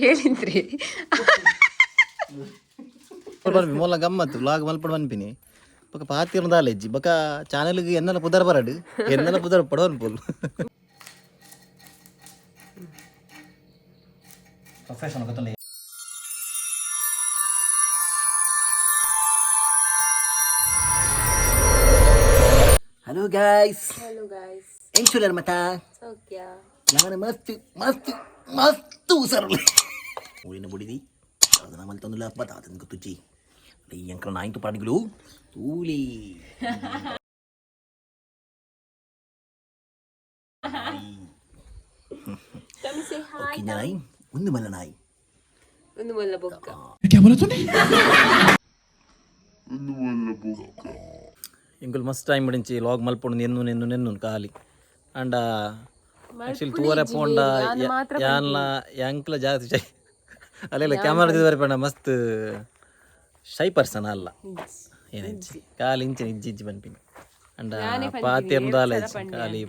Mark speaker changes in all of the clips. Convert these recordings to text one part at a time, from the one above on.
Speaker 1: ಹೇಳಿದ್ರಿ
Speaker 2: ಮೂಲ ಗಮ್ಮತ್ತು ವ್ಲಾಗ್ ಮಲ್ಪಡ ಅನ್ಪಿನಿ ಬಕ ಪಾತಿರ್ನ ದಾಲೆಜ್ಜಿ ಬಕ ಚಾನೆಲ್ಗೆ ಎನ್ನಲ ಪುದರ್ ಬರಡು ಎನ್ನಲ ಪುದರ್ ಪಡೋನ್ ಪೋಲ್ ಪ್ರೊಫೆಷನಲ್ ಗೊತ್ತಲ್ಲ. ಹಲೋ ಗೈಸ್ ಹೆಂಗ್ ಚೂಲರ್ ಮತ್ತ ನಾನು ಮಸ್ತ್ ಮಸ್ತ್ ಮಸ್ತ್ ಉಸರಲ್ಲ ಊರಿನ ಬುಡಿದಿ ಅದನ್ನ ಮಲ್ತಂದುಲ್ಲ ಹಬ್ಬ ತಾತನ ಗೊತ್ತುಚ್ಚಿ ಈ ಅಂಕಲ್ ನಾಯಿಂತು ಪಾಡಿಗಳು ತೂಲಿ ಓಕೆ ನಾಯಿ ಒಂದು ಮಲ್ಲ ನಾಯಿ
Speaker 1: ಒಂದು ಮಲ್ಲ ಬೊಕ್ಕ
Speaker 2: ಇಂಕಲ್ ಮಸ್ತ್ ಟೈಮ್ ಬಿಡಿಂಚಿ ಲಾಗ್ ಮಲ್ಪೊಂಡು ನೆನ್ನು ಖಾಲಿ ಅಂಡ ಆ್ಯಕ್ಚುಲಿ ತೂವರೆ ಪೋಂಡ ಯಾನ್ಲ ಯಾಂಕ್ಲ ಜಾಸ್ತಿ ಅಲ್ಲೆಲ್ಲ ಕ್ಯಾಮರಾ ಬರಪಂಡ ಮಸ್ತ್ ಶೈ ಪರ್ಸನ್ ಅಲ್ಲ ಏನಿಜ್ಜಿ ಖಾಲಿ ಇಂಚಿನ ಇಜ್ಜಿ ಪನ್ಪಿನಿ ಅಂಡ ಪಾತಿರ್ದಾಲ ಖಾಲಿ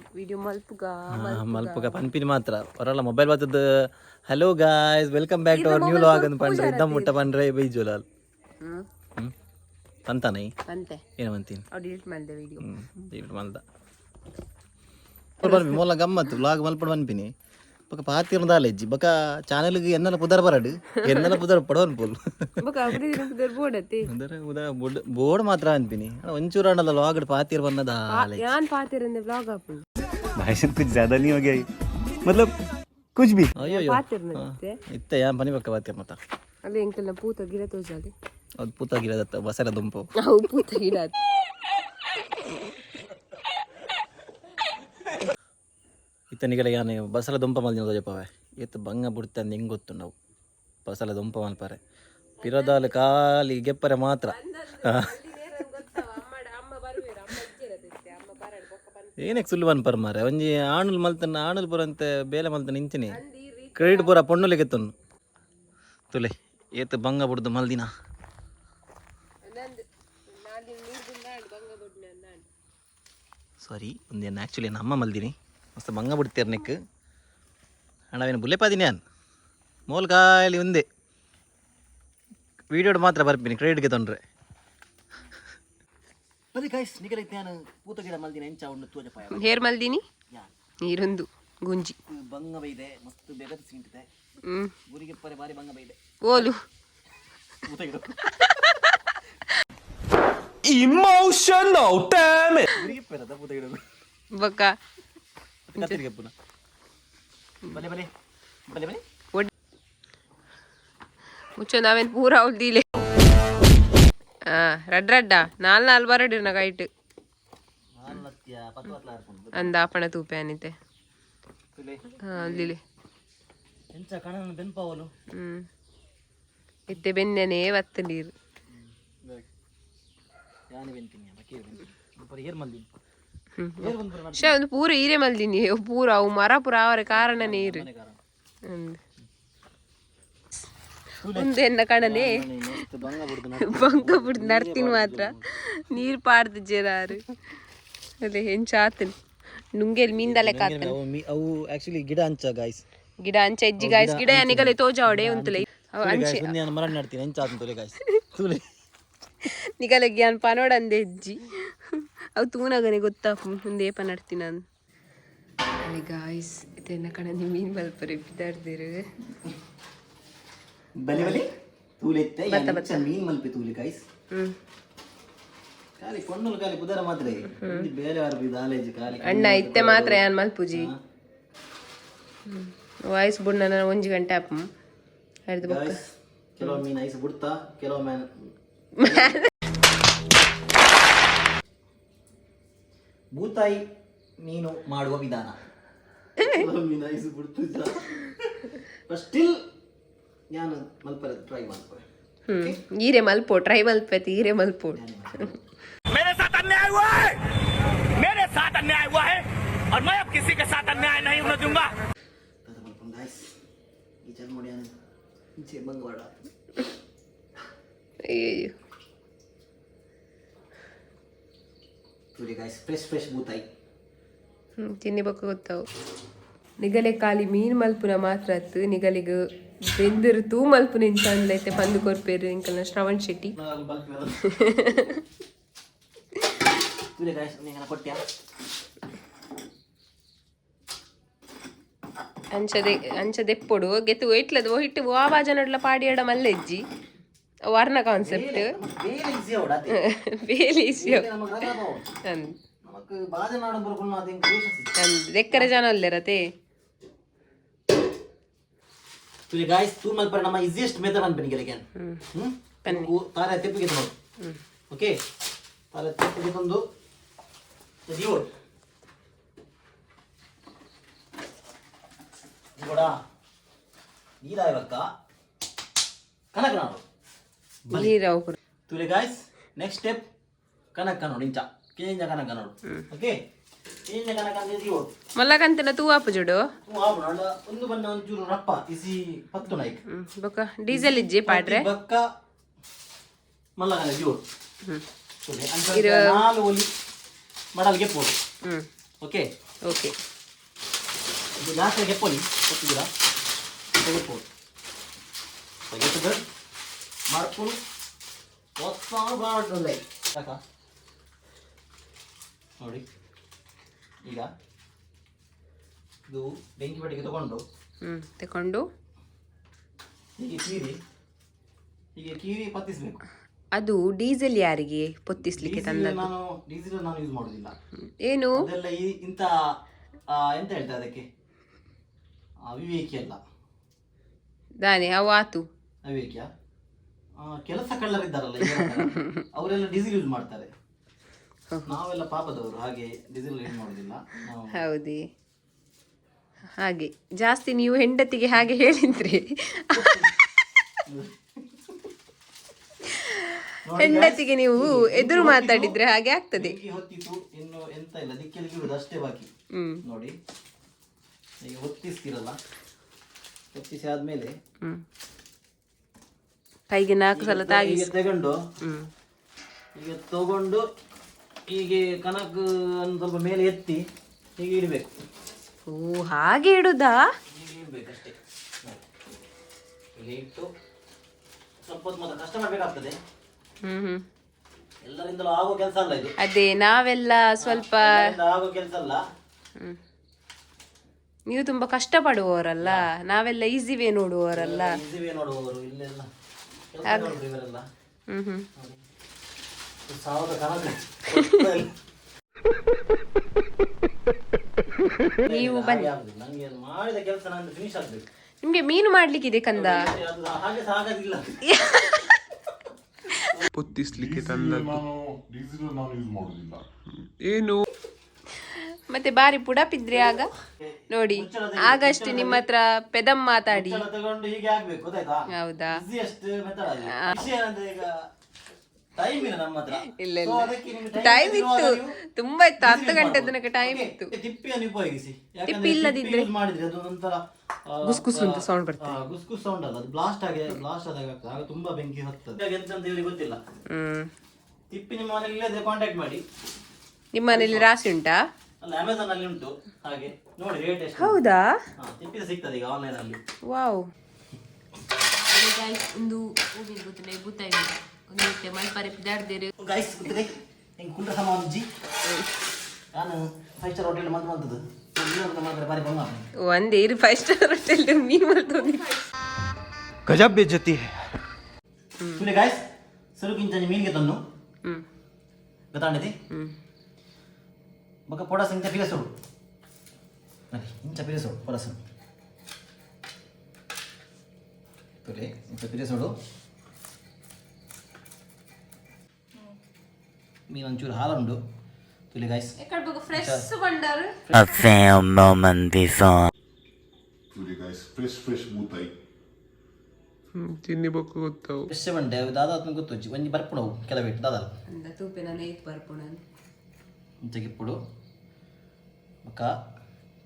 Speaker 2: ಮಲ್ಪುಗ ಪನ್ಪಿನಿ ಮಾತ್ರ ಅವರೆಲ್ಲ ಮೊಬೈಲ್ ಬರ್ತದ. Hello guys welcome back to our new vlog ಅಂತ ಪಂಡ್ರೆ ಇದ್ದ ಮುಟ್ಟ ಪಂಡ್ರೆ ಬೈಜುಲಾಲ್ ಅಂತಾನೈ ಏನು ಅಂತೀನಿ ಡಿಲೀಟ್ ಮಾಡ್ದ ಮೂಲ ಗಮ್ಮತ್ತು ವ್ಲಾಗ್ ಮಲ್ಪಡ ಅನ್ಪಿನಿ ಬಕ ಪಾತಿರ್ನ ದಾಲೆಜ್ಜಿ ಬಕ ಚಾನೆಲ್ಗೆ ಎನ್ನಲ ಪುದರ್ ಬರಡು ಎನ್ನಲ ಪುದರ್ ಪಡೋನ್ ಪೋಲ್ ಬೋರ್ಡ್ ಮಾತ್ರ ಅನ್ಪಿನಿ ಒಂಚೂರು ಅಣ್ಣಲ್ಲ ವ್ಲಾಗ್ ಪಾತಿರ್ ಬನ್ನದ कुछ ज्यादा नहीं हो गया मतलब कुछ भी ಇತ್ತ ಯಾ ಬನಿ ಬಕ್ಕ ಪಾತಿರ್ ಮತ್ತ
Speaker 1: ಅಲ್ಲ ಎಂಕಲ್ನ ಪೂತ ಗಿಡ ತೋಜಾದೆ
Speaker 2: ಅದು ಪೂತ ಗಿಡದತ್ತ ಬಸರ ದುಂಪು
Speaker 1: ಅವು ಪೂತ ಗಿಡ
Speaker 2: ಇತ್ತನಿಗೆಲ್ಲ ಯಾನೆ ಬಸಲ ದುಂಪ ಮಲ್ದಿನ ತೋಜಪ್ಪವೆ ಎತ್ತು ಬಂಗ ಬಿಡ್ತಂದು ಹೆಂಗೆ ಗೊತ್ತು ನಾವು ಬಸಲ ದುಂಪ ಮಲ್ಪಾರೆ ಪಿರದಾಲು ಖಾಲಿ ಗೆಪ್ಪರೆ ಮಾತ್ರ ಏನಕ್ಕೆ ಸುಳ್ಳು ಅನ್ಪರ್ ಮಾರೆ ಒಂಜಿ ಆಣುಲ್ ಮಲ್ತನ ಆಣುಲ್ ಪುರಂತೆ ಬೇಲೆ ಮಲ್ತನ ಇಂಚಿನಿ ಕ್ರೆಡಿಟ್ ಪೂರ ಪೊಣ್ಣುಲಿಗೆ ಎತ್ತನು ತುಲೆ ಏತು ಬಂಗ ಬಿಡ್ದು ಮಲ್ದಿನ ಸಾರಿ ಒಂದೇನು ಆ್ಯಕ್ಚುಲಿ ಏನು ಅಮ್ಮ ಮಲ್ದಿನಿ ಮಸ್ತ್ ಬಂಗ ಬಿಡ್ತೀರ ನೆಕ್ ಅಣ್ಣವೇನು ಬುಲ್ಲೆಪಾದಿನಿ ನಾನು ಮೋಲ್ ಖಾಲಿ ಒಂದೇ ವೀಡಿಯೋಡ್ ಮಾತ್ರ ಬರ್ತೀನಿ ಕ್ರೆಡಿಟ್ಗೆ ತೊಂದರೆ ಬರೀ ಗಾಯ್ಸ್ ನಿಗಲೈತೆ ನಾನು ಪೂತ ಗಿಡ ಮಲ್ದಿನ ಎಂಚ ಉಂಡು ತೋಜಪಾಯ
Speaker 1: ಹೇರ್ ಮಲ್ದಿನಿ ನೀರೊಂದು ಗುಂಜಿ
Speaker 2: ಬಂಗ ಬೈದೆ ಮಸ್ತ್ ಬೆಗದ ಸಿಂಟಿದೆ ಗುರಿಗೆ ಪರೆ ಬಾರಿ ಬಂಗ ಬೈದೆ
Speaker 1: ಓಲು
Speaker 2: ಪೂತ ಗಿಡ
Speaker 3: ಇಮೋಷನಲ್ ಡ್ಯಾಮೇಜ್
Speaker 2: ಗುರಿಗೆ ಪೆರದ ಪೂತ ಗಿಡ
Speaker 1: ಬಕ್ಕ
Speaker 2: ಕತ್ತಿಗೆ ಪುನಃ ಬಲೆ ಬಲೆ ಬಲೆ ಬಲೆ
Speaker 1: ಮುಚ್ಚ ನಾವೇನು ಪೂರ ಉಳ್ದಿಲೆ ರಡ್ಡ ನಾಲ್ ಬರಡಿರ್ನ ಕೈಟ್ ಅಂದ ಆಪಣ ತೂಪೆ ಅನಿತೆ ಇತ್ತೆ ಬೆನ್ನೆನೆ ಒತ್ತ ನೀರು ಒಂದು ಪೂರ ಹೀರೆ ಮಲ್ದಿನಿ ಪೂರ ಅವು ಮರ ಪೂರ ಅವರ ಕಾರಣ ನೀರು ಮುಂದೆ ಎನ್ನ ಕಣನೆ ಬಂಗ ಬಿಡ್ದು ನಡ್ತೀನಿ ಮಾತ್ರ ನೀರು ಪಾಡ್ದು ಜರಾರು ಅದೇ ಹೆಂಚ ಆತನು ನುಂಗೆಲ್ ಮೀನ್ದಲೆ ಕಾತನು
Speaker 2: ಅವು ಆಕ್ಚುಲಿ ಗಿಡ ಅಂಚ ಗಾಯ್ಸ್
Speaker 1: ಗಿಡ ಅಂಚ ಇಜ್ಜಿ ಗಾಯ್ಸ್ ಗಿಡ ಯಾನಿಗಲೆ ತೋಜಾವಡೆ ಉಂತಲೆ ಅವು ಅಂಚೆ
Speaker 2: ನಾನು ಮರ ನಡ್ತೀನಿ ಹೆಂಚ ಆತನು ತೊಲೆ ಗಾಯ್ಸ್ ತುಲೆ
Speaker 1: ನಿಗಲೆ ಗ್ಯಾನ್ ಪನೋಡ ಅಂದೆ ಇಜ್ಜಿ ಅವು ತೂನಗನೆ ಗೊತ್ತಾ ಮುಂದೆ ಏಪ ನಡ್ತೀನಿ ನಾನು ಅಲ್ಲಿ ಗಾಯ್ಸ್ ಇದನ್ನ ಕಣ ನಿಮ್ಮ ಮೀನು ಬಲ್ಪರೆ ಬಿದ್ದಾಡ್ದಿರು
Speaker 2: ಬಲೆ ಬಲೆ ತೂಲೆತ್ತೆ ಯಾನಿಚ್ಚ ಮೀನ್ ಮಲ್ಪೆ ತೂಲೆ ಗಾಯ್ಸ್ ಖಾಲಿ ಕೊಂಡಲು ಖಾಲಿ ಪುದರ ಮಾತ್ರ ಬೇರೆ ಯಾರು ದಾಲೇಜ್ ಖಾಲಿ
Speaker 1: ಅಣ್ಣ ಇತ್ತೆ ಮಾತ್ರ ಯಾನ್ ಮಲ್ಪುಜಿ ವಾಯ್ಸ್ ಬುಡ್ ನನ್ನ 1 ಗಂಟೆ ಆಪ ಹರಿದು ಬೊಕ್ಕ
Speaker 2: ಕೆಲವು ಮೀನು ಐಸ್ ಬಿಡ್ತಾ ಕೆಲವು ಮ್ಯಾನ್ ಬೂತಾಯಿ ಮೀನು ಮಾಡುವ ವಿಧಾನ ಮೀನು ಐಸ್ ಬಿಡ್ತಿದ್ದ ಸ್ಟಿಲ್ ನಾನು ಮಲ್ಪರೆ ಟ್ರೈ ಮಾಡ್ತಾರೆ
Speaker 1: ಈರೆ ಮಲ್ಪೋ ಟ್ರೈ ಮಲ್ಪೈತಿ ಈರೆ ಮಲ್ಪೋ
Speaker 3: मेरे साथ अन्याय हुआ है मेरे साथ अन्याय हुआ है और मैं अब किसी के साथ अन्याय नहीं होने दूंगा
Speaker 2: गाइस ಈ ಚಲ್ ನೋಡಿ ನಾನು ಇಂಚೆ ಬಂಗವಾಡ
Speaker 1: ಅಯ್ಯೋ
Speaker 2: ನೋಡಿ गाइस ಫ್ರೆಶ್ ಬೂತಾಯಿ
Speaker 1: ತಿನ್ನಿ ಬಕ್ಕ ಗೊತ್ತಾವು ನಿಗಲೆ ಖಾಲಿ ಮೀನು ಮಲ್ಪುನ ಮಾತ್ರ ಅತ್ತು ನಿಗಲಿಗೆ ಬೆಂದರು ತೂ ಮಲ್ಪು ನಿಂತ ಅಂದ್ಲೈತೆ ಬಂದು ಕೊರ್ಪೇರು ಇಂಕಲ್ನ ಶ್ರವಣ್ ಶೆಟ್ಟಿ ಅಂಚದೆಪ್ಪೊಡು ಗೆತ್ತು ಇಟ್ಲದ ಒಹಿಟ್ಟು ಆವಾಜ ನಡ್ಲ ಪಾಡಿಯಾಡ ಮಲ್ಲೆಜ್ಜಿ ವರ್ಣ ಕಾನ್ಸೆಪ್ಟ್ ದೆಕ್ಕರ ಜನ ಅಲ್ಲೇರತೆ
Speaker 2: तुझे गाइस तू मल पर नमा इजीएस्ट मेथड अन बनिगे लेकिन तारे तेप्पिगे तनो ओके तारे तेप्पिगे तंदु दियोड दियोडा नीराय बक्क कनकनाडु
Speaker 1: ನೀರಾವ್
Speaker 2: तुझे गाइस नेक्स्ट स्टेप कनकनाडु इंचा केंजा कनकनाडु ओके केंजा कनकनाडु दियोड
Speaker 1: ಮಲ್ಲಕಂತನ ತೂ ಆಪು ಜೋಡು
Speaker 2: ಒಂದು ಬಣ್ಣ ಒಂಚೂರು ರಪ್ಪ ಇಸಿ ಪತ್ತು ನೈಕ್
Speaker 1: ಬೊಕ್ಕ ಡೀಸೆಲ್ ಇಜ್ಜಿ ಪಾಡ್ರೆ
Speaker 2: ಬಕ್ಕ ಮಲ್ಲಗನ ಜೋಡು ಇರು ನಾಲು ಒಲಿ ಮಡಲ್ಗೆ ಪೋಡು ಓಕೆ
Speaker 1: ಓಕೆ
Speaker 2: ಇದು ಲಾಸ್ಟ್ಗೆ ಪೋಲಿ ಕೊಟ್ಟಿದ್ದೀರಾ ತೆಗೆ ಪೋಡು ತೆಗೆದು ಮಾಡ್ಕೊಂಡು ಹೊಸ ಬಾಟಲ್ ಸಾಕ ನೋಡಿ ಈಗ ಇದು ಬೆಂಕಿ ಬಟ್ಟಿಗೆ
Speaker 1: ತಗೊಂಡು
Speaker 2: ಹೀಗೆ ಕೀರಿ ಪತ್ತಿಸ್ಬೇಕು.
Speaker 1: ಅದು ಡೀಸೆಲ್ ಯಾರಿಗೆ ಪೊತ್ತಿಸ್ಲಿಕ್ಕೆ ತಂದದ್ದು?
Speaker 2: ಡೀಸೆಲ್ ನಾನು ಯೂಸ್ ಮಾಡೋದಿಲ್ಲ.
Speaker 1: ಏನು
Speaker 2: ಅದೆಲ್ಲ ಇಂತ ಎಂತ ಹೇಳ್ತಾರೆ ಅದಕ್ಕೆ, ಅವಿವೇಕಿ ಅಲ್ಲ
Speaker 1: ದಾನೆ ಅವಾತು
Speaker 2: ಅವಿವೇಕಿಯ ಕೆಲಸ ಕಳ್ಳರಿದ್ದಾರಲ್ಲ ಅವರೆಲ್ಲ ಡೀಸೆಲ್ ಯೂಸ್ ಮಾಡ್ತಾರೆ. ನಾವೆಲ್ಲ ಪಾಪದವರು, ಹಾಗೆ ಡೀಸೆಲ್ ಯೂಸ್ ಮಾಡೋದಿಲ್ಲ.
Speaker 1: ಹೌದೇ? ಹಾಗೆ ಜಾಸ್ತಿ ನೀವು ಹೆಂಡತಿಗೆ ಹಾಗೆ ಹೇಳಿದ್ರೆ ಹೆಂಡತಿಗೆ ನೀವು ಎದುರು ಮಾತಾಡಿದ್ರೆ ಹಾಗೆ ಆಗ್ತದೆ.
Speaker 2: ಹೊತ್ತಿತ್ತು ಇನ್ನು ಎಂತ ಇಲ್ಲ, ದಿಕ್ಕಿಗೆ ಇರುವುದು ಅಷ್ಟೇ ಬಾಕಿ. ನೋಡಿ ಈಗ ಹೊತ್ತಿಸ್ತಿರಲ್ಲ, ಹೊತ್ತಿಸಿ ಆದ್ಮೇಲೆ
Speaker 1: ಕೈಗೆ 4 ಸಲ ತಾಗಿ
Speaker 2: ತಗೊಂಡು ಈಗ ತಗೊಂಡು ಹೀಗೆ ಕನಕ ಸ್ವಲ್ಪ ಮೇಲೆ ಎತ್ತಿ ಹೀಗೆ ಇಡಬೇಕು.
Speaker 1: ಓ ಹಾಗೆ ಇಡುದಾ?
Speaker 2: ಹೀಗೆ ಇಡ್ಬೇಕಷ್ಟೇ. ಇಲ್ಲಿ ಇಟ್ಟು ಸ್ವಲ್ಪ ಹೊತ್ತು ಮಾತ್ರ ಕಷ್ಟ ಮಾಡ್ಬೇಕಾಗ್ತದೆ. ಎಲ್ಲರಿಂದಲೂ ಆಗೋ ಕೆಲಸ ಅಲ್ಲ ಇದು.
Speaker 1: ಅದೇ ನಾವೆಲ್ಲ ಸ್ವಲ್ಪ
Speaker 2: ಆಗೋ ಕೆಲಸ ಅಲ್ಲ.
Speaker 1: ನೀವು ತುಂಬಾ ಕಷ್ಟ ಪಡುವವರಲ್ಲ, ನಾವೆಲ್ಲ ಈಸಿವೇ ನೋಡುವವರಲ್ಲ.
Speaker 2: ಈಸಿವೇ ನೋಡುವವರು ಇಲ್ಲೆಲ್ಲ ಕೆಲಸ ನೋಡ್ರಿ ಇವರೆಲ್ಲ. ಸಾವಿರ ಕನಕ
Speaker 1: ನೀವು ಬನ್ನಿ,
Speaker 2: ನಂಗೆ ಮಾಡಿದ ಕೆಲಸ ನಂದು ಫಿನಿಶ್ ಆಗ್ಬೇಕು.
Speaker 1: ನಿಮ್ಗೆ ಮೀನು ಮಾಡ್ಲಿಕ್ಕಿದೆ ಕಂದ.
Speaker 2: ಹಾಗೆ ಸಾಗೋದಿಲ್ಲ.
Speaker 4: ಪೊತ್ತಿಸ್ಲಿಕ್ಕೆ ತಂದದ್ದು ಏನು
Speaker 1: ಮತ್ತೆ ಬಾರಿ ಪುಡಪಿದ್ರಿ ಆಗ ನೋಡಿ. ಆಗಷ್ಟು ನಿಮ್ಮ ಹತ್ರ ಪೆದಂ ಮಾತಾಡಿ
Speaker 2: ತಗೊಂಡು ಹೀಗೆ ಆಗ್ಬೇಕು, ಗೊತ್ತಾಯ್ತಾ?
Speaker 1: ಹೌದಾ?
Speaker 2: ಟೈಮ್ ಇಲ್ಲ ನಮ್ಮ ಹತ್ರ.
Speaker 1: ಇಲ್ಲ ಇಲ್ಲ, ಟೈಮ್ ಇತ್ತು, ತುಂಬಾ ಇತ್ತು. 10 ಗಂಟೆ ತನಕ ಟೈಮ್ ಇತ್ತು.
Speaker 2: ತಿಪ್ಪಿಯನ್ನು ಉಪಯೋಗಿಸಿ.
Speaker 1: ತಿಪ್ಪಿ ಇಲ್ಲದಿದ್ರೆ
Speaker 2: ಮಾಡಿದ್ರೆ ಅದು ಒಂಥರ
Speaker 1: ಗುಸ್ಗುಸ್ ಅಂತ ಸೌಂಡ್ ಬರ್ತದೆ.
Speaker 2: ಗುಸ್ಗುಸ್ ಸೌಂಡ್ ಅಲ್ಲ, ಅದು ಬ್ಲಾಸ್ಟ್ ಆದಾಗ ಆಗ್ತದೆ. ಆಗ ತುಂಬಾ ಬೆಂಕಿ ಹತ್ತದ. ಎಂತ ಇವರಿಗೆ ಗೊತ್ತಿಲ್ಲ. ತಿಪ್ಪಿ ನಿಮ್ಮ ಮನೆಯಲ್ಲಿ ಇಲ್ಲದೆ ಕಾಂಟ್ಯಾಕ್ಟ್ ಮಾಡಿ. ನಿಮ್ಮ
Speaker 1: ಮನೇಲಿ ರಾಶಿ ಉಂಟಾ?
Speaker 2: ಅಲ್ಲ, ಅಮೆಝಾನ್ ಅಲ್ಲಿ ಉಂಟು. ಹಾಗೆ ನೋಡಿ ರೇಟ್ ಎಷ್ಟು.
Speaker 1: ಹೌದಾ?
Speaker 2: ತಿಪ್ಪಿ ಸಿಗ್ತದೆ ಈಗ ಆನ್ಲೈನ್ ಅಲ್ಲಿ.
Speaker 1: ವಾವ್. ಒಂದು ಗೊತ್ತಿಲ್ಲ ಗೊತ್ತಾಯ್ತು. ಒಂದು ಮಲ್ಪರೆ ಪಿದಾಡ್ದೇರು
Speaker 2: ಗೈಸ್ ಗೊತ್ತಿದೆ ಹೆಂಗೆ ಕುಂಡ್ರ ಸಮಾಜಿ. ನಾನು 5 ಸ್ಟಾರ್ ಹೋಟೆಲ್ ಮಂತ್ ಬಂದದ್ದು ಬಾರಿ ಬಂದ
Speaker 1: ಒಂದೇ 5 ಸ್ಟಾರ್ ಹೋಟೆಲ್ ಮೀನು ಮಾಡ್ತೋದಿ
Speaker 4: ಗಜಬ್ ಬೇಜತಿ
Speaker 2: ಸುಲೆ ಗೈಸ್ ಸರುಕಿಂಚ ಮೀನಿಗೆ ತನ್ನು ಗೊತ್ತಾಂಡಿದೆ ಬಕ ಪೊಡಸ ಇಂಚ ಪಿರಸೋಡು ಅರೆ ಇಂಚ ಪಿರಸೋಡು ಪೊಡಸ ತೊಲೆ ಇಂಚ ಪಿರಸೋಡು ಮೀನು ಒಂಚೂರು ಹಾಲುಂಡು ತುಲೆ ಗೈಸ್
Speaker 1: ಫ್ರೆಶ್ ಬಂಡಾರು.
Speaker 5: A few moments before.
Speaker 6: ತುಲೆ ಗೈಸ್ ಫ್ರೆಶ್ ಮೂತಾಯಿ
Speaker 4: ತಿನ್ನಿಬೇಕು ಗೊತ್ತಾವು.
Speaker 2: ಫ್ರೆಶ್ ಬಂಡೆ ದಾದಾತ್ಮ ಗೊತ್ತೊಚ್ಚಿ ಒಂಜಿ ಬರ್ಪುಣವು ಕೆಲವಿಟ್ಟು ದಾದಲ್ಲ
Speaker 1: ಅಂದ ತೂಪೆ ನಾನು ಏತ್ ಬರ್ಪುಣನು
Speaker 2: ಇಂಚಗಿಪ್ಪುಡು ಬೊಕ್ಕ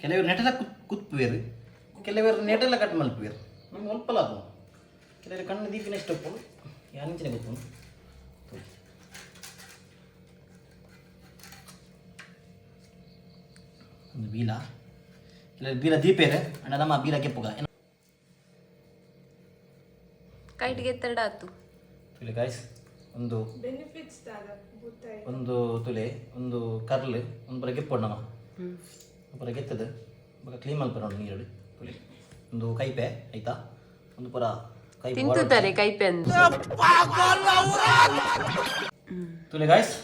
Speaker 2: ಕೆಲವರು ನೆಟೆಲ್ಲ ಕುತ್ಪುವೇರು, ಕೆಲವರು ನೆಟೆಲ್ಲ ಕಟ್ ಮಲ್ಪುವೇರು. ನಮ್ಗೆ ಒಲ್ಪಲ್ಲ ಅದು. ಕೆಲವರು ಕಣ್ಣು ದೀಪಿನ ಎಷ್ಟು ಒಪ್ಪುಡು ಯಾನಿಂಚನೆ ಗೊತ್ತು. ಒಂದು ಬೀಲ ಕೆಲವರು ಬೀಲ ದೀಪೇರೆ ಅಣ್ಣ ನಮ್ಮ ಬೀಲ ಕೆಪ್ಪುಗ
Speaker 1: ಕೈಟ್ಗೆ ಎತ್ತಡ ಆತು
Speaker 2: ತುಲೆ ಗಾಯ್ಸ್ ಒಂದು ತುಲೆ ಒಂದು ಕರ್ಲ್ ಒಂದು ಬರ ಗೆಪ್ಪೊಂಡು ನಮ್ಮ ಬರ ಗೆತ್ತದು ಬರ ಕ್ಲೀನ್ ಮಲ್ಪರ ನೋಡಿ ನೀರು ತುಲೆ ಒಂದು ಕೈಪೆ ಆಯ್ತಾ ಒಂದು ಪುರ ಕೈ
Speaker 1: ತಿಂತುತ್ತಾರೆ ಕೈಪೆ ಅಂತ
Speaker 2: ತುಲೆ ಗಾಯ್ಸ್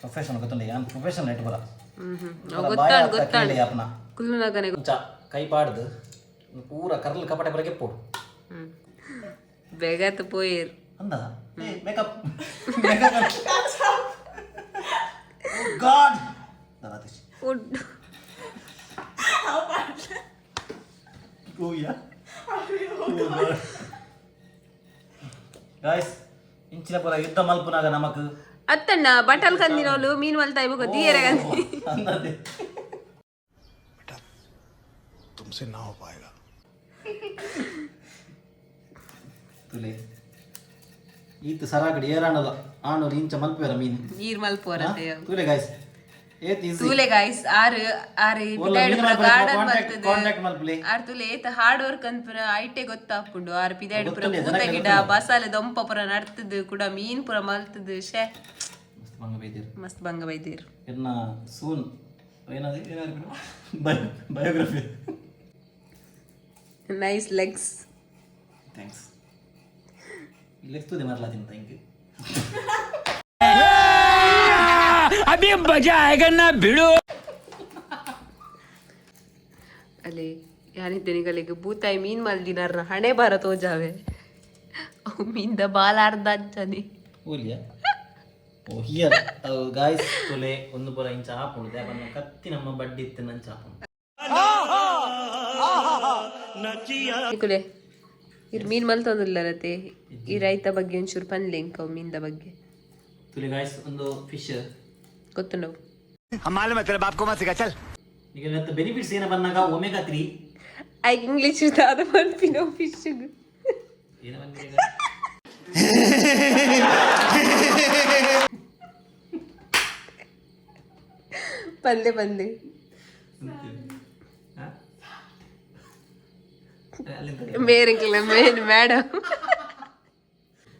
Speaker 2: ಪ್ರೊಫೆಷನಲ್ ಗೊತ್ತುಂಡೆ ಯಾನ್ ಪ್ರೊಫೆಷನಲ್ ನೆಟ್ ಬರ
Speaker 1: ಗೊತ್ತಾണ് ಕುಲ್ಲುನಗನೆ
Speaker 2: ಕೈ ಪಾಡ್ದು ಪೂರ ಕರ್ಲ್ ಕಪಟೆ ಬರ ಗೆಪ್ಪೋಡು
Speaker 1: ಬೇಗತ್ತು ಪೋಯಿರ್
Speaker 2: ಅಂದ ಮೇಕಪ್ ಗಾಡ್ ದರಾತಿಶ್
Speaker 1: ಫುಡ್
Speaker 2: ಓಯಾ ಗಾಯ್ಸ್ ಇಂಚಿನ ಪುರ ಯುದ್ಧ ಮಲ್ಪುನಾಗ ನಮಕ್
Speaker 1: ಅತ್ತಣ್ಣ ಬಟಲ್ ಕಂದಿನೋಳು ಮೀನ್ ಮಲ್ತಾ ಇಬೇಕು ತೀಯರ ಕಂದಿ
Speaker 2: ಅಂದದೆ
Speaker 6: तुमसे ना हो पाएगा
Speaker 2: ತುಲೆ ಈತ ಸರಾಗಡಿ ಏರಾಣದ ಆಣೋರು ಇಂಚ ಮಲ್ಪೇರ ಮೀನು
Speaker 1: ನೀರ್ ಮಲ್ಪೋರತೆ
Speaker 2: ತುಲೆ ಗಾಯ್ಸ್ ಏತ್ ಈಸಿ
Speaker 1: ತೂಲೆ ಗಾಯ್ಸ್ ಆರು ಪಿದಾಯ್ಡ್ ಪುರ ಗಾರ್ಡನ್ ಬರ್ತದೆ
Speaker 2: ಕಾಂಟ್ಯಾಕ್ಟ್ ಮಲ್ಪಲೆ
Speaker 1: ಆರ್ ತುಲೆ ಏತ ಹಾರ್ಡ್ ವರ್ಕ್ ಅಂದ್ಪುರ ಐಟೆ ಗೊತ್ತಾಪುಂಡು ಆರ್ ಪಿದಾಯ್ಡ್ ಪುರ ಪೂತ ಗಿಡ ಬಸಾಲೆ ದೊಂಪ ಪುರ ನಡ್ತದು ಕೂಡ ಮೀನ್ ಪುರ ಮಲ್ತದು ಶೇ
Speaker 2: ಮಸ್ತ್ ಬಂಗ ಬೈದಿರು
Speaker 1: ಮಸ್ತ್ ಬಂಗ ಬೈದಿರು
Speaker 2: ಎನ್ನ ಸೂನ್ ಏನಾದ್ರು ಬಯೋಗ್ರಫಿ
Speaker 1: ನೈಸ್ ಲೆಗ್ಸ್
Speaker 2: ಥ್ಯಾಂಕ್ಸ್ ಇಲ್ಲೆಸ್ತುದೆ ಮರ್ಲಾತೀನಿ ಥ್ಯಾಂಕ್ ಯು
Speaker 3: अभी मजा आएगा ना भिड़ो
Speaker 1: ಅಲೆ ಯಾನಿದ್ದೇನೆ ಗಲೆಗೆ ಬೂತಾಯಿ ಮೀನ್ ಮಲ್ದಿನಾರ್ನ ಹಣೆ ಬಾರ ತೋಜಾವೆ ಅವು ಮೀನ್ದ ಬಾಲ ಅರ್ಧ ಅಂಚನೆ
Speaker 2: ಓಲಿಯಾ ಓ ಹಿಯರ್ ಗಾಯ್ಸ್ ತುಲೆ ಒಂದು ಪುರ ಇಂಚ ಹಾಪುಂಡು ದೇವನ್ನ ಕತ್ತಿ ನಮ್ಮ ಬಡ್ಡಿ ಇತ್ತು ನಂಚ ಹಾಪುಂಡು
Speaker 1: ಕುಲೆ ಇರ್ ಮೀನ್ ಮಲ್ತೊಂದಿಲ್ಲರತೆ ಈ ರೈತ ಬಗ್ಗೆ ಒಂಚೂರು ಪನ್ಲೆ ಇಂಕವು ಮೀನ್ದ ಬಗ್ಗೆ
Speaker 2: ತುಲೆ ಗಾಯ್ಸ್ ಒಂದು ಫಿಶ್
Speaker 1: ಗೊತ್ತು ನಾವು
Speaker 3: हम मालूम है तेरे बाप को मत सिखा चल
Speaker 2: ಈಗ ಇವತ್ತು ಬೆನಿಫಿಟ್ಸ್ ಏನ ಬಂದಾಗ ಒಮೆಗಾ 3
Speaker 1: ಐ ಇಂಗ್ಲಿಷ್ ಅದ ಮಲ್ಪಿನೋ ಫಿಶ್
Speaker 2: ಏನ ಬಂದಿದೆ
Speaker 1: ಪಲ್ಲೆ ಬಂದೆ ಮೇರೆಂಗಿಲ್ಲ ಮೇನ್ ಮೇಡಮ್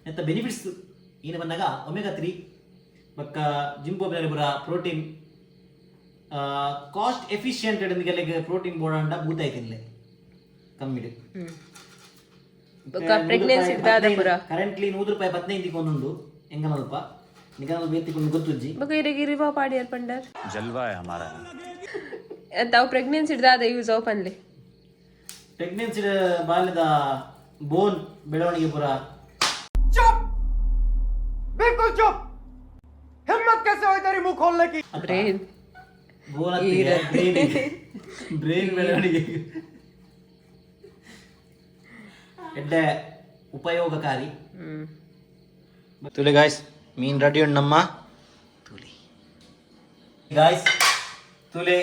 Speaker 2: ಎಂತ ಬೆನಿಫಿಟ್ಸ್ ಏನು ಬಂದಾಗ ಒಮೆಗಾ 3 ಬಕ್ಕ ಜಿಂಬೋಬ್ನಲ್ಲಿ ಬರ ಪ್ರೋಟೀನ್ ಕಾಸ್ಟ್ ಎಫಿಷಿಯಂಟ್ ಎಂದಿಗೆ ಪ್ರೋಟೀನ್ ಬೋಡಾಂಡ ಬೂತಾಯ್ತಿಲ್ಲ ಕಮ್ಮಿಡು
Speaker 1: ಪ್ರೆಗ್ನೆನ್ಸಿ ಇದ್ದಾದ ಪುರ
Speaker 2: ಕರೆಂಟ್ಲಿ ₹115 ಒಂದುಂಡು ಎಂಗನಲ್ಪ ನಿಗನಲ್ ಬೇತಿಕೊಂಡು ಗೊತ್ತುಜ್ಜಿ
Speaker 1: ಬಕ ಇರಗಿರಿವಾ ಪಾಡಿ ಅರ್ಪಂಡರ್
Speaker 3: जलवा है हमारा
Speaker 1: ತಾವು ಪ್ರೆಗ್ನೆನ್ಸಿ ಇದ್ದಾದ ಯೂಸ್ ಆಫ್ ಅನ್ಲೆ
Speaker 2: ಪ್ರೆಗ್ನೆನ್ಸಿ ಬಾಲ್ಯದ ಬೋನ್ ಬೆಳವಣಿಗೆ ಪುರ
Speaker 3: बिल्कुल चुप हिम्मत कैसे हुई तेरी मुंह खोलने की
Speaker 1: ಬ್ರೇನ್
Speaker 2: ಬೋನ್ ಬ್ರೈನ್ ಬೆಳವಣಿಗೆ ಎಡ್ಡೆ ಉಪಯೋಗಕಾರಿ ತುಲೆ ಗಾಯ್ಸ್ ಮೀನ್ ರೆಡಿ ಉಂಡು ನಮ್ಮ ತುಲಿ ಗಾಯ್ಸ್ ತುಲೆ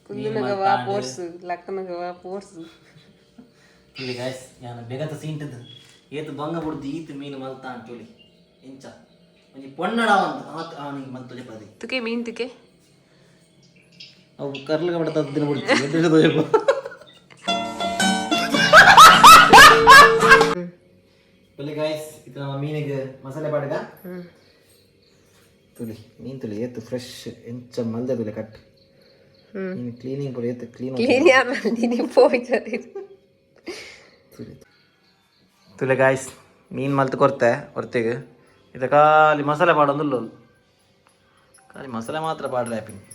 Speaker 1: ಕುಲ್ಲುನಗವಾ ಪೋರ್ಸು ಲಕ್ಕನಗವಾ ಪೋರ್ಸು
Speaker 2: ತುಲಿ ಗಾಯ್ಸ್ ಯಾನ ಬೆಗತ ಸೀಂಟದು ಏತು ಬಂಗ ಬಿಡ್ದು ಈತು ಮೀನು ಮಲ್ತಾ ತುಲಿ ಇಂಚ ಒಂಜಿ ಪೊನ್ನಡ ಅಂತ ಅವನಿಗೆ ಮಲ್ತೊಲೆ ಪದಿ
Speaker 1: ತುಕೆ ಮೀನ್ ತುಕೆ
Speaker 2: ಅವು ಕರ್ಲಿಗೆ ಬಿಡ್ತಾ ದಿನ ಬಿಡ್ತೀವಿ ತುಲಿ ಗಾಯ್ಸ್ ಇದು ನಮ್ಮ ಮೀನಿಗೆ ಮಸಾಲೆ ಬಾಡಗ ತುಲಿ ಮೀನ್ ತುಲಿ ಏತು ಫ್ರೆಶ್ ಎಂಚ ಮಲ್ದೆ ತುಲಿ ಕಟ್ ನೀನು ಕ್ಲೀನಿಂಗ್ ಪುರ ಏತು ಕ್ಲೀನ್ ತುಲೆ ಗಾಯ್ಸ್ ಮೀನ್ ಮಲ್ತು ಕೊರ್ತೆ ಹೊರ್ತಿಗೆ ಇದು ಖಾಲಿ ಮಸಾಲೆ ಪಾಡೊಂದುಲ್ಲ ಖಾಲಿ ಮಸಾಲೆ ಮಾತ್ರ ಪಾಡ್ರೆ ಹ್ಯಾಪಿಂಗ್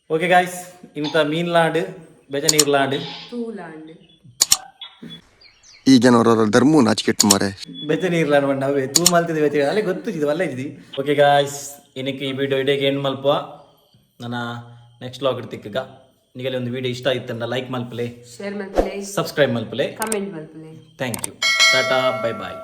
Speaker 2: ಓಕೆ ಗಾಯ್ಸ್ ಇಂಥ ಮೀನ್ಲಾಂಡ್ ಬೆಜ ನೀರ್ಲಾಂಡ್
Speaker 1: ತೂಲಾಂಡ್
Speaker 7: ಈ ಜನರ ಧರ್ಮ ನಾಚಿಕೆಟ್ಟು ಮಾರೆ
Speaker 2: ಬೆಜ ನೀರ್ಲಾಂಡ್ ಬಂಡ ಅವೇ ತೂ ಮಲ್ತಿದ್ವಿ ಬೆಚ್ಚ ಅಲ್ಲೇ ಗೊತ್ತಿದ್ದು ಅಲ್ಲೇ ಇದ್ದಿ ಓಕೆ ಗಾಯ್ಸ್ ಏನಕ್ಕೆ ಈ ವಿಡಿಯೋ ಇಡೀಗೆ ಏನು ಮಲ್ಪ ನನ್ನ ನೆಕ್ಸ್ಟ್ ಲಾಗ್ ಇಡ್ತಿಕ್ಕ ನಿಗಲಿ ಒಂದು ವಿಡಿಯೋ ಇಷ್ಟ ಆಯ್ತಂಡ ಲೈಕ್ ಮಲ್ಪಲೆ
Speaker 1: ಶೇರ್ ಮಲ್ಪಲೆ
Speaker 2: ಸಬ್ಸ್ಕ್ರೈಬ್ ಮಲ್ಪಲೆ
Speaker 1: ಕಮೆಂಟ್ ಮಲ್ಪಲೆ
Speaker 2: thank you tata bye bye